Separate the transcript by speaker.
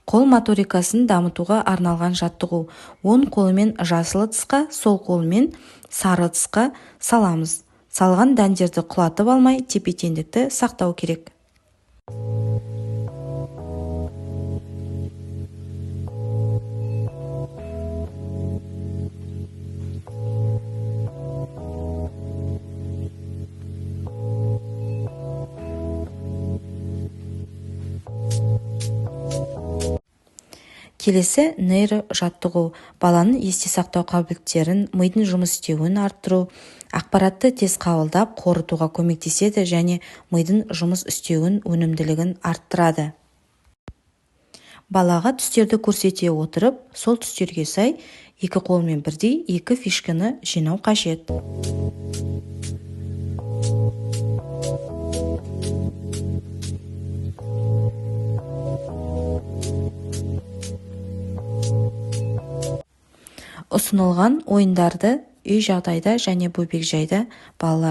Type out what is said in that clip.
Speaker 1: Қол моторикасын дамытуға арналған жаттығу. Оң қолымен жасыл ыдысқа, сол қолымен сары ыдысқа саламыз. Салған дәндерді құлатып алмай, тепе-теңдікті сақтау керек. Келесі нейро жаттығу. Баланың есте сақтау қабілеттерін, мидың жұмыс істеуін арттыру, ақпаратты тез қабылдап, қорытуға көмектеседі және мидың жұмыс істеуін өнімділігін арттырады. Балаға түстерді көрсете отырып, сол түстерге сай екі қолмен бірдей екі фишканы жинау қажет. Ұсынылған ойындарды үй жағдайда және бөбекжайда балалар